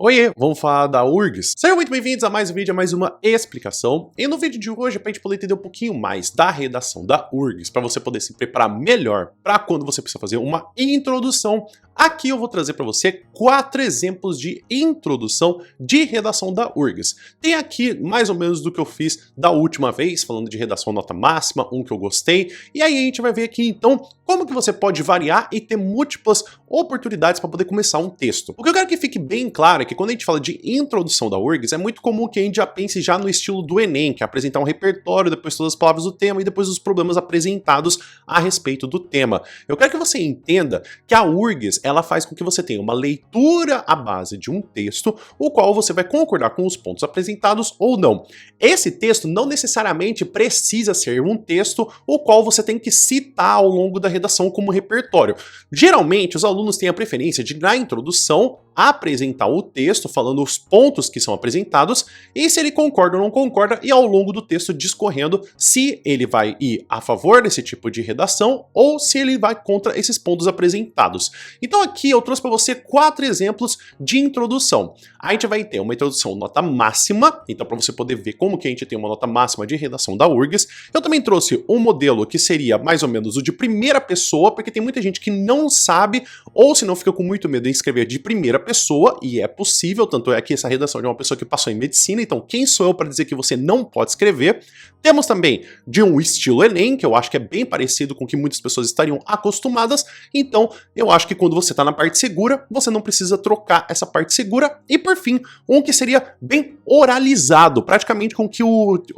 Oiê, vamos falar da URGS? Sejam muito bem-vindos a mais um vídeo, a mais uma explicação. E no vídeo de hoje, pra gente poder entender um pouquinho mais da redação da URGS, para você poder se preparar melhor para quando você precisa fazer uma introdução, aqui eu vou trazer para você 4 exemplos de introdução de redação da URGS. Tem aqui mais ou menos do que eu fiz da última vez, falando de redação nota máxima, um que eu gostei. E aí a gente vai ver aqui então como que você pode variar e ter múltiplas oportunidades para poder começar um texto. O que eu quero que fique bem claro é que quando a gente fala de introdução da URGS, é muito comum que a gente já pense já no estilo do Enem, que é apresentar um repertório, depois todas as palavras do tema e depois os problemas apresentados a respeito do tema. Eu quero que você entenda que a URGS, ela faz com que você tenha uma leitura à base de um texto, o qual você vai concordar com os pontos apresentados ou não. Esse texto não necessariamente precisa ser um texto o qual você tem que citar ao longo da redação como repertório. Geralmente, os alunos têm a preferência de, na introdução, apresentar o texto, falando os pontos que são apresentados, e se ele concorda ou não concorda, e ao longo do texto discorrendo se ele vai ir a favor desse tipo de redação ou se ele vai contra esses pontos apresentados. Então aqui eu trouxe para você 4 exemplos de introdução. A gente vai ter uma introdução nota máxima, então para você poder ver como que a gente tem uma nota máxima de redação da URGS. Eu também trouxe um modelo que seria mais ou menos o de primeira pessoa, porque tem muita gente que não sabe, ou se não fica com muito medo em escrever de primeira pessoa, e é possível, tanto é que essa redação é de uma pessoa que passou em medicina, então quem sou eu para dizer que você não pode escrever? Temos também de um estilo Enem, que eu acho que é bem parecido com o que muitas pessoas estariam acostumadas, então eu acho que quando você está na parte segura, você não precisa trocar essa parte segura, e por fim, um que seria bem oralizado, praticamente com o que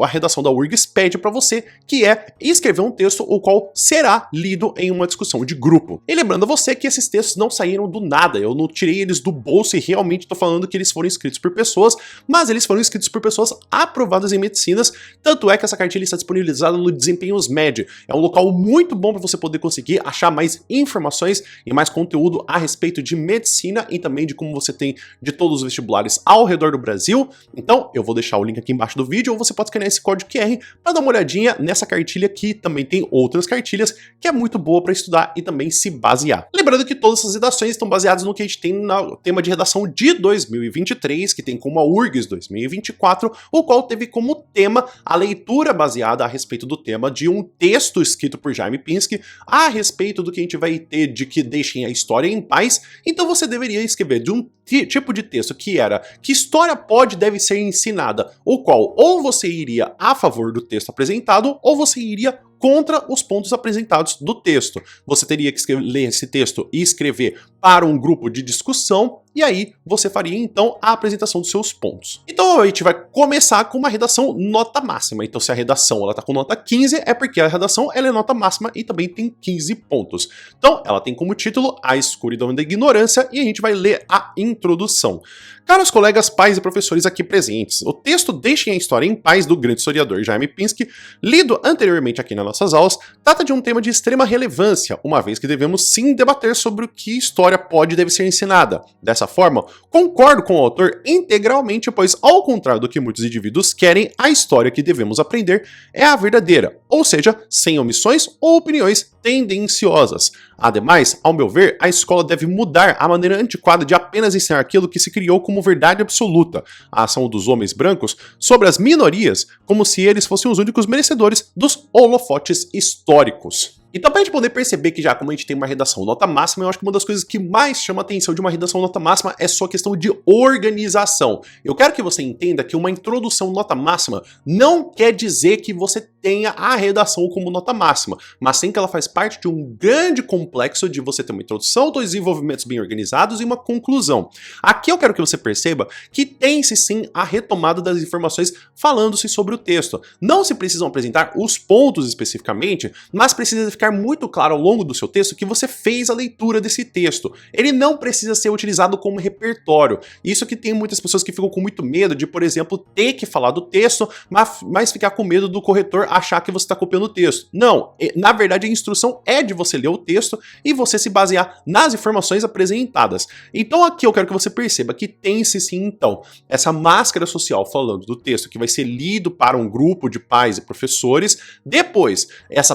a redação da URGS pede para você, que é escrever um texto o qual será lido em uma discussão de grupo. E lembrando a você que esses textos não saíram do nada, eu não tirei eles do bolso e realmente estou falando que eles foram escritos por pessoas, mas eles foram escritos por pessoas aprovadas em medicinas, tanto é que essa cartilha está disponibilizada no Desempenhos Med. É um local muito bom para você poder conseguir achar mais informações e mais conteúdo a respeito de medicina e também de como você tem de todos os vestibulares ao redor do Brasil. Então eu vou deixar o link aqui embaixo do vídeo ou você pode escanear esse código QR para dar uma olhadinha nessa cartilha, que também tem outras cartilhas que é muito boa para estudar e também se basear. Lembrando que todas essas redações estão baseadas no que a gente tem no tema de redação de 2023, que tem como a URGS 2024, o qual teve como tema a leitura baseada a respeito do tema de um texto escrito por Jaime Pinsky a respeito do que a gente vai ter de que deixem a história em paz. Então você deveria escrever de um tipo de texto que era que história deve ser ensinada, o qual ou você iria a favor do texto apresentado ou você iria contra os pontos apresentados do texto. Você teria que ler esse texto e escrever para um grupo de discussão, e aí você faria então a apresentação dos seus pontos. Então a gente vai começar com uma redação nota máxima. Então se a redação ela tá com nota 15, é porque a redação ela é nota máxima e também tem 15 pontos. Então ela tem como título A Escuridão da Ignorância, e a gente vai ler a introdução. Caros colegas, pais e professores aqui presentes, o texto Deixem a História em Paz, do grande historiador Jaime Pinsky, lido anteriormente aqui nas nossas aulas, trata de um tema de extrema relevância, uma vez que devemos sim debater sobre o que história pode e deve ser ensinada. Dessa forma, concordo com o autor integralmente, pois, ao contrário do que muitos indivíduos querem, a história que devemos aprender é a verdadeira, ou seja, sem omissões ou opiniões tendenciosas. Ademais, ao meu ver, a escola deve mudar a maneira antiquada de apenas ensinar aquilo que se criou como verdade absoluta, a ação dos homens brancos sobre as minorias, como se eles fossem os únicos merecedores dos holofotes históricos. Então, para a gente poder perceber que já como a gente tem uma redação nota máxima, eu acho que uma das coisas que mais chama a atenção de uma redação nota máxima é só a questão de organização. Eu quero que você entenda que uma introdução nota máxima não quer dizer que você tenha a redação como nota máxima, mas sim que ela faz parte de um grande complexo de você ter uma introdução, dois desenvolvimentos bem organizados e uma conclusão. Aqui eu quero que você perceba que tem-se sim a retomada das informações falando-se sobre o texto. Não se precisam apresentar os pontos especificamente, mas precisa ficar muito claro ao longo do seu texto que você fez a leitura desse texto. Ele não precisa ser utilizado como repertório. Isso que tem muitas pessoas que ficam com muito medo de, por exemplo, ter que falar do texto, mas ficar com medo do corretor achar que você está copiando o texto. Não, na verdade a instrução é de você ler o texto e você se basear nas informações apresentadas. Então aqui eu quero que você perceba que tem-se sim, então, essa máscara social falando do texto que vai ser lido para um grupo de pais e professores. Depois, essa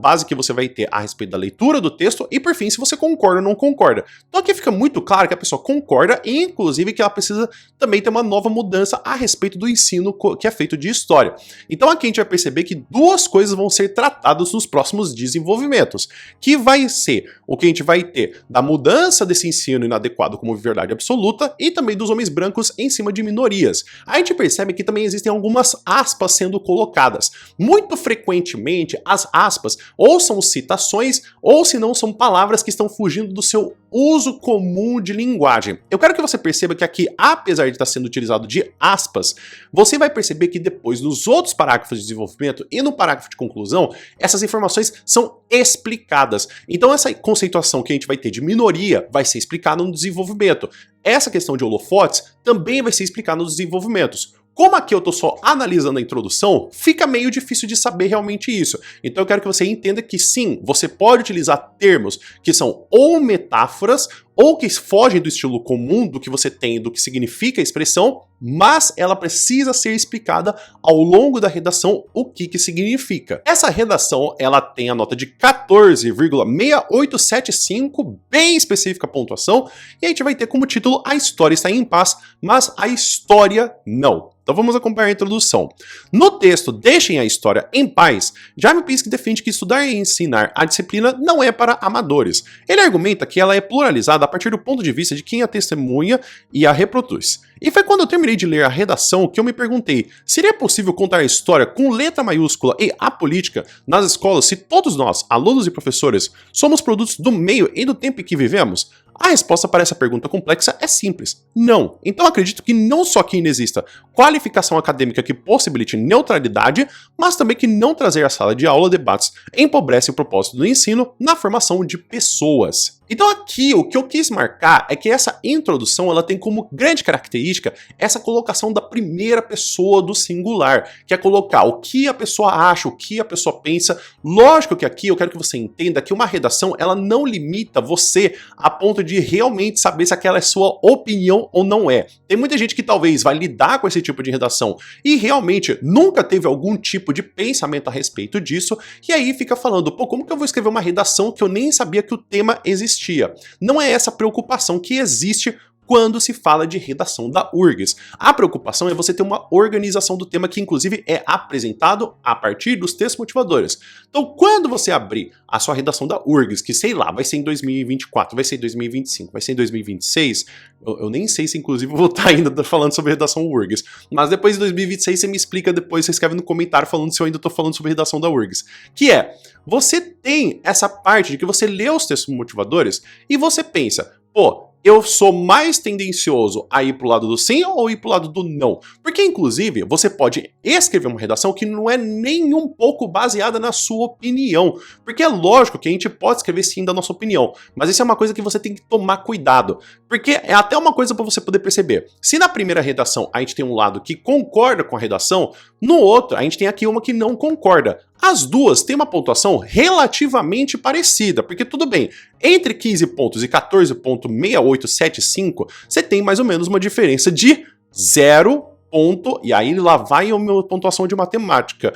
base que você vai ter a respeito da leitura do texto e, por fim, se você concorda ou não concorda. Então aqui fica muito claro que a pessoa concorda e, inclusive, que ela precisa também ter uma nova mudança a respeito do ensino que é feito de história. Então aqui a gente vai perceber que duas coisas vão ser tratadas nos próximos desenvolvimentos, que vai ser o que a gente vai ter da mudança desse ensino inadequado como verdade absoluta e também dos homens brancos em cima de minorias. A gente percebe que também existem algumas aspas sendo colocadas. Muito frequentemente, as aspas ou são citações ou se não são palavras que estão fugindo do seu uso comum de linguagem. Eu quero que você perceba que aqui, apesar de estar sendo utilizado de aspas, você vai perceber que depois, nos outros parágrafos de desenvolvimento e no parágrafo de conclusão, essas informações são explicadas. Então essa conceituação que a gente vai ter de minoria vai ser explicada no desenvolvimento. Essa questão de holofotes também vai ser explicada nos desenvolvimentos. Como aqui eu estou só analisando a introdução, fica meio difícil de saber realmente isso. Então eu quero que você entenda que sim, você pode utilizar termos que são ou metáforas ou que fogem do estilo comum do que você tem, do que significa a expressão, mas ela precisa ser explicada ao longo da redação o que significa. Essa redação, ela tem a nota de 14,6875, bem específica a pontuação, e a gente vai ter como título A História Está em Paz, mas a História não. Então vamos acompanhar a introdução. No texto Deixem a História em Paz, Jaime Pinsky defende que estudar e ensinar a disciplina não é para amadores. Ele argumenta que ela é pluralizada a partir do ponto de vista de quem a testemunha e a reproduz. E foi quando eu terminei de ler a redação que eu me perguntei, seria possível contar a história com letra maiúscula e apolítica nas escolas se todos nós, alunos e professores, somos produtos do meio e do tempo em que vivemos? A resposta para essa pergunta complexa é simples: não. Então acredito que não só que inexista qualificação acadêmica que possibilite neutralidade, mas também que não trazer à sala de aula debates empobrece o propósito do ensino na formação de pessoas. Então aqui o que eu quis marcar é que essa introdução ela tem como grande característica essa colocação da primeira pessoa do singular, que é colocar o que a pessoa acha, o que a pessoa pensa. Lógico que aqui eu quero que você entenda que uma redação ela não limita você a ponto de realmente saber se aquela é sua opinião ou não é. Tem muita gente que talvez vai lidar com esse tipo de redação e realmente nunca teve algum tipo de pensamento a respeito disso, e aí fica falando, pô, como que eu vou escrever uma redação que eu nem sabia que o tema existia? Não é essa preocupação que existe quando se fala de redação da URGS. A preocupação é você ter uma organização do tema que inclusive é apresentado a partir dos textos motivadores. Então quando você abrir a sua redação da URGS, que sei lá, vai ser em 2024, vai ser em 2025, vai ser em 2026, eu nem sei se inclusive eu vou estar ainda falando sobre redação URGS, mas depois de 2026 você me explica depois, você escreve no comentário falando se eu ainda estou falando sobre redação da URGS, que é, você tem essa parte de que você lê os textos motivadores e você pensa, pô, eu sou mais tendencioso a ir pro lado do sim ou ir pro lado do não. Porque, inclusive, você pode escrever uma redação que não é nem um pouco baseada na sua opinião. Porque é lógico que a gente pode escrever sim da nossa opinião, mas isso é uma coisa que você tem que tomar cuidado. Porque é até uma coisa para você poder perceber. Se na primeira redação a gente tem um lado que concorda com a redação, no outro a gente tem aqui uma que não concorda. As duas têm uma pontuação relativamente parecida, porque tudo bem, entre 15 pontos e 14,6875, você tem mais ou menos uma diferença de 0 ponto, e aí lá vai a minha pontuação de matemática,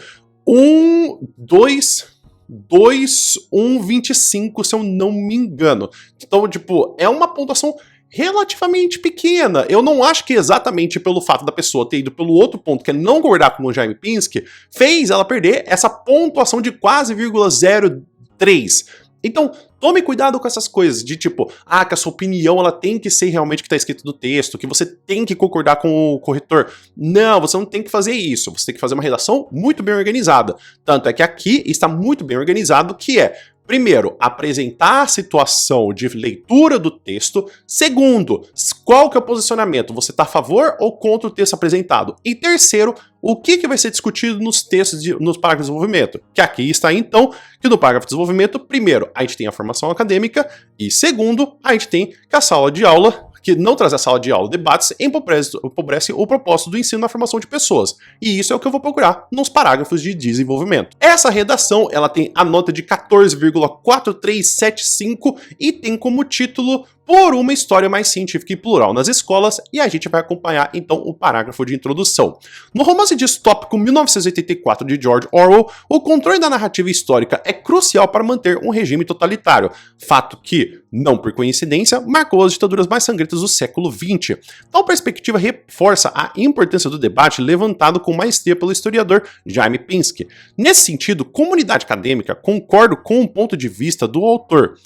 1,25, se eu não me engano. Então, tipo, é uma pontuação relativamente pequena. Eu não acho que exatamente pelo fato da pessoa ter ido pelo outro ponto, que é não concordar com o Jaime Pinsky, fez ela perder essa pontuação de quase 0,03. Então, tome cuidado com essas coisas, de tipo, que a sua opinião ela tem que ser realmente o que está escrito no texto, que você tem que concordar com o corretor. Não, você não tem que fazer isso, você tem que fazer uma redação muito bem organizada. Tanto é que aqui está muito bem organizado, que é, primeiro, apresentar a situação de leitura do texto. Segundo, qual que é o posicionamento? Você está a favor ou contra o texto apresentado? E terceiro, o que vai ser discutido nos textos, nos parágrafos de desenvolvimento? Que aqui está então, que no parágrafo de desenvolvimento, primeiro, a gente tem a formação acadêmica e segundo, a gente tem que a sala de aula, que não trazer a sala de aula debates, empobrece o propósito do ensino na formação de pessoas. E isso é o que eu vou procurar nos parágrafos de desenvolvimento. Essa redação, ela tem a nota de 14,4375 e tem como título por uma história mais científica e plural nas escolas, e a gente vai acompanhar então o parágrafo de introdução. No romance distópico 1984 de George Orwell, o controle da narrativa histórica é crucial para manter um regime totalitário, fato que, não por coincidência, marcou as ditaduras mais sangrentas do século XX. Tal perspectiva reforça a importância do debate levantado com maestria pelo historiador Jaime Pinsky. Nesse sentido, comunidade acadêmica concorda com o ponto de vista do autor,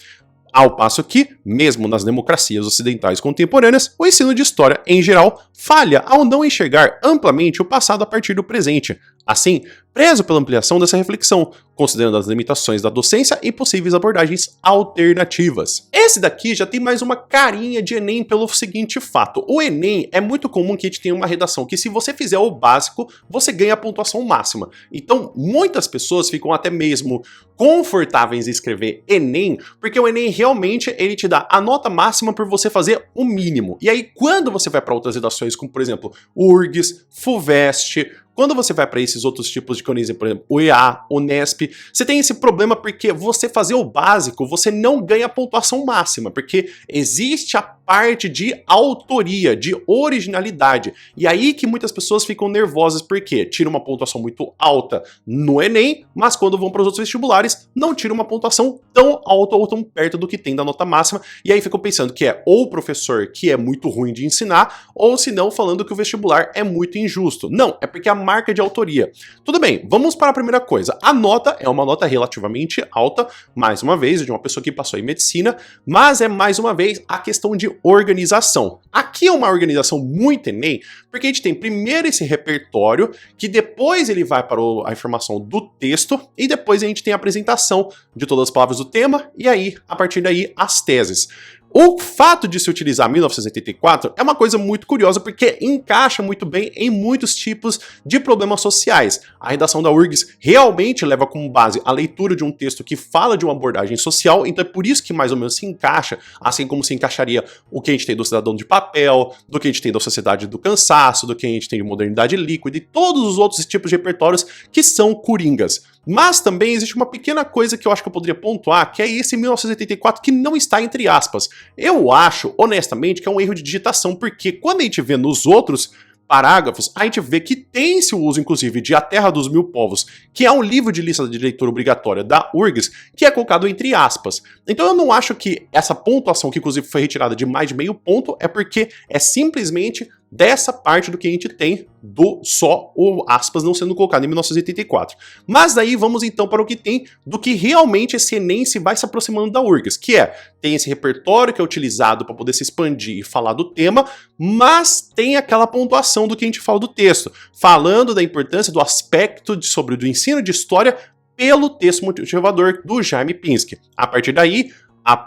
ao passo que, mesmo nas democracias ocidentais contemporâneas, o ensino de história, em geral, falha ao não enxergar amplamente o passado a partir do presente. Assim, prezo pela ampliação dessa reflexão, considerando as limitações da docência e possíveis abordagens alternativas. Esse daqui já tem mais uma carinha de Enem pelo seguinte fato. O Enem é muito comum que a gente tenha uma redação que, se você fizer o básico, você ganha a pontuação máxima. Então, muitas pessoas ficam até mesmo confortáveis em escrever Enem, porque o Enem realmente ele te dá a nota máxima por você fazer o mínimo. E aí, quando você vai para outras redações, como por exemplo, URGS, FUVEST, quando você vai para esses outros tipos de canais, por exemplo, UEA, Unesp, você tem esse problema porque você fazer o básico, você não ganha a pontuação máxima, porque existe a parte de autoria, de originalidade. E aí que muitas pessoas ficam nervosas porque tiram uma pontuação muito alta no Enem, mas quando vão para os outros vestibulares, não tiram uma pontuação tão alta ou tão perto do que tem da nota máxima, e aí ficam pensando que é ou o professor que é muito ruim de ensinar, ou se não, falando que o vestibular é muito injusto. Não, é porque a marca de autoria. Tudo bem, vamos para a primeira coisa. A nota é uma nota relativamente alta, mais uma vez, de uma pessoa que passou em medicina, mas é mais uma vez a questão de organização. Aqui é uma organização muito Enem, porque a gente tem primeiro esse repertório, que depois ele vai para a informação do texto, e depois a gente tem a apresentação de todas as palavras do tema, e aí, a partir daí, as teses. O fato de se utilizar 1984 é uma coisa muito curiosa porque encaixa muito bem em muitos tipos de problemas sociais. A redação da URGS realmente leva como base a leitura de um texto que fala de uma abordagem social, então é por isso que mais ou menos se encaixa, assim como se encaixaria o que a gente tem do cidadão de papel, do que a gente tem da sociedade do cansaço, do que a gente tem de modernidade líquida e todos os outros tipos de repertórios que são coringas. Mas também existe uma pequena coisa que eu acho que eu poderia pontuar, que é esse 1984 que não está entre aspas. Eu acho, honestamente, que é um erro de digitação, porque quando a gente vê nos outros parágrafos, a gente vê que tem-se o uso, inclusive, de A Terra dos Mil Povos, que é um livro de lista de leitura obrigatória da URGS, que é colocado entre aspas. Então eu não acho que essa pontuação, que inclusive foi retirada de mais de meio ponto, é porque é simplesmente dessa parte do que a gente tem do só o aspas não sendo colocado em 1984. Mas daí vamos então para o que tem do que realmente esse Enem se vai se aproximando da URGS, que é, tem esse repertório que é utilizado para poder se expandir e falar do tema, mas tem aquela pontuação do que a gente fala do texto, falando da importância do aspecto sobre do ensino de história pelo texto motivador do Jaime Pinsky. A partir daí,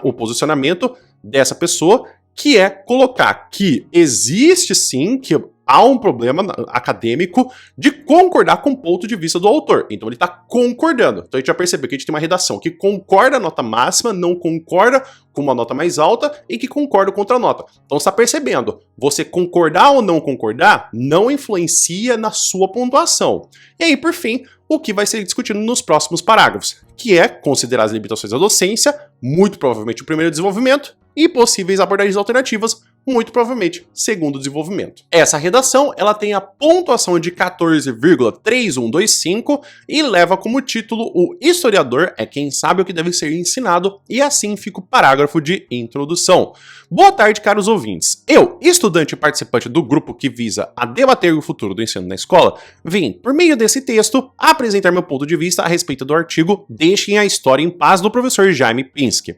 o posicionamento dessa pessoa, que é colocar que existe sim, que há um problema acadêmico de concordar com o ponto de vista do autor. Então ele está concordando. Então a gente já percebeu que a gente tem uma redação que concorda a nota máxima, não concorda com uma nota mais alta e que concorda com outra nota. Então você está percebendo, você concordar ou não concordar não influencia na sua pontuação. E aí, por fim, o que vai ser discutido nos próximos parágrafos, que é considerar as limitações da docência, muito provavelmente o primeiro desenvolvimento, e possíveis abordagens alternativas, muito provavelmente segundo desenvolvimento. Essa redação ela tem a pontuação de 14,3125 e leva como título o historiador é quem sabe o que deve ser ensinado, e assim fica o parágrafo de introdução. Boa tarde, caros ouvintes. Eu, estudante e participante do grupo que visa a debater o futuro do ensino na escola, vim, por meio desse texto, apresentar meu ponto de vista a respeito do artigo Deixem a História em Paz, do professor Jaime Pinsky.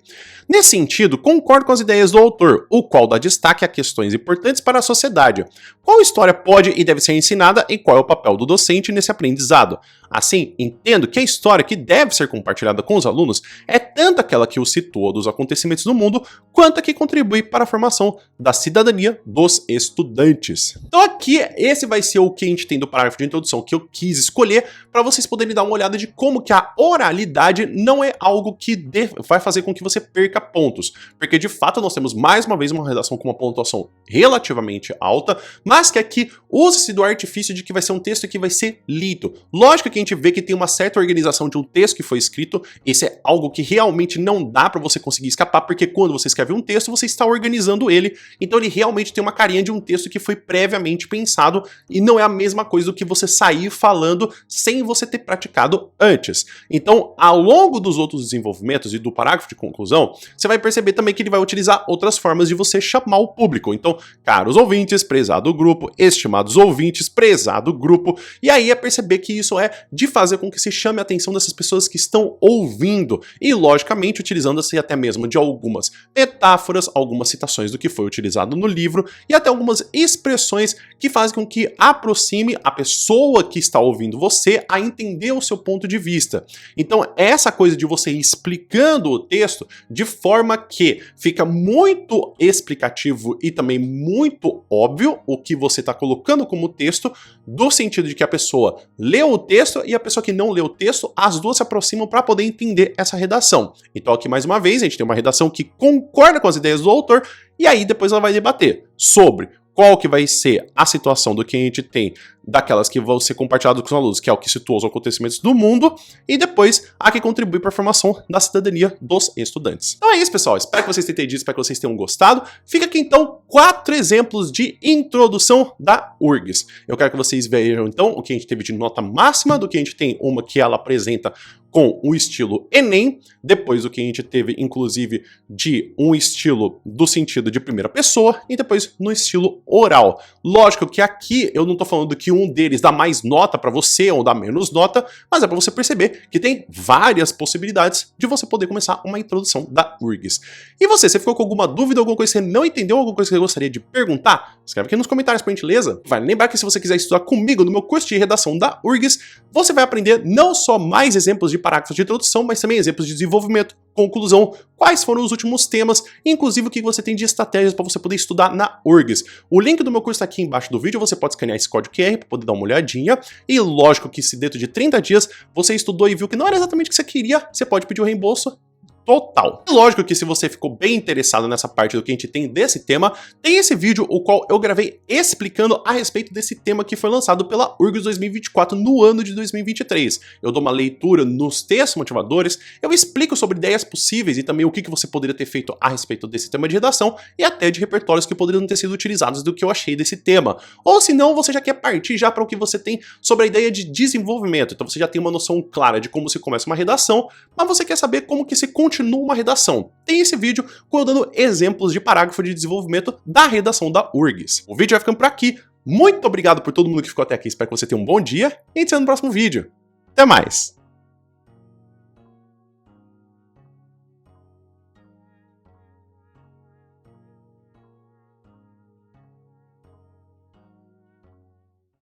Nesse sentido, concordo com as ideias do autor, o qual dá destaque a questões importantes para a sociedade. Qual história pode e deve ser ensinada e qual é o papel do docente nesse aprendizado? Assim, entendo que a história que deve ser compartilhada com os alunos é tanto aquela que os situa dos acontecimentos do mundo, quanto a que contribui para a formação da cidadania dos estudantes. Então aqui, esse vai ser o que a gente tem do parágrafo de introdução que eu quis escolher para vocês poderem dar uma olhada de como que a oralidade não é algo que vai fazer com que você perca pontos, porque de fato nós temos mais uma vez uma redação com uma pontuação relativamente alta, mas que aqui usa-se do artifício de que vai ser um texto que vai ser lido. Lógico que que a gente vê que tem uma certa organização de um texto que foi escrito, esse é algo que realmente não dá pra você conseguir escapar, porque quando você escreve um texto, você está organizando ele, então ele realmente tem uma carinha de um texto que foi previamente pensado e não é a mesma coisa do que você sair falando sem você ter praticado antes. Então, ao longo dos outros desenvolvimentos e do parágrafo de conclusão, você vai perceber também que ele vai utilizar outras formas de você chamar o público. Então, caros ouvintes, prezado grupo, estimados ouvintes, prezado grupo, e aí é perceber que isso é de fazer com que se chame a atenção dessas pessoas que estão ouvindo, e logicamente utilizando-se até mesmo de algumas metáforas, algumas citações do que foi utilizado no livro, e até algumas expressões que fazem com que aproxime a pessoa que está ouvindo você a entender o seu ponto de vista. Então, essa coisa de você ir explicando o texto de forma que fica muito explicativo e também muito óbvio o que você está colocando como texto, do sentido de que a pessoa leu o texto e a pessoa que não leu o texto, as duas se aproximam para poder entender essa redação. Então aqui mais uma vez a gente tem uma redação que concorda com as ideias do autor e aí depois ela vai debater sobre qual que vai ser a situação do que a gente tem daquelas que vão ser compartilhadas com os alunos, que é o que situa os acontecimentos do mundo, e depois a que contribui para a formação da cidadania dos estudantes. Então é isso, pessoal. Espero que vocês tenham entendido, espero que vocês tenham gostado. Fica aqui, então, 4 exemplos de introdução da URGS. Eu quero que vocês vejam, então, o que a gente teve de nota máxima, do que a gente tem uma que ela apresenta com o estilo Enem, depois o que a gente teve, inclusive, de um estilo do sentido de primeira pessoa, e depois no estilo oral. Lógico que aqui eu não tô falando que um deles dá mais nota pra você ou dá menos nota, mas é pra você perceber que tem várias possibilidades de você poder começar uma introdução da URGS. E você ficou com alguma dúvida, alguma coisa que você não entendeu, alguma coisa que você gostaria de perguntar? Escreve aqui nos comentários, por gentileza. Vale lembrar que se você quiser estudar comigo no meu curso de redação da URGS, você vai aprender não só mais exemplos de parágrafos de introdução, mas também exemplos de desenvolvimento, conclusão, quais foram os últimos temas, inclusive o que você tem de estratégias para você poder estudar na URGS. O link do meu curso está aqui embaixo do vídeo, você pode escanear esse código QR para poder dar uma olhadinha, e lógico que se dentro de 30 dias você estudou e viu que não era exatamente o que você queria, você pode pedir o reembolso total. Lógico que se você ficou bem interessado nessa parte do que a gente tem desse tema, tem esse vídeo o qual eu gravei explicando a respeito desse tema que foi lançado pela URGS 2024 no ano de 2023. Eu dou uma leitura nos textos motivadores, eu explico sobre ideias possíveis e também o que você poderia ter feito a respeito desse tema de redação e até de repertórios que poderiam ter sido utilizados do que eu achei desse tema. Ou se não, você já quer partir já para o que você tem sobre a ideia de desenvolvimento. Então você já tem uma noção clara de como se começa uma redação, mas você quer saber como que se continua uma redação. Tem esse vídeo com eu dando exemplos de parágrafo de desenvolvimento da redação da URGS. O vídeo vai ficando por aqui. Muito obrigado por todo mundo que ficou até aqui. Espero que você tenha um bom dia e a gente se vê no próximo vídeo. Até mais!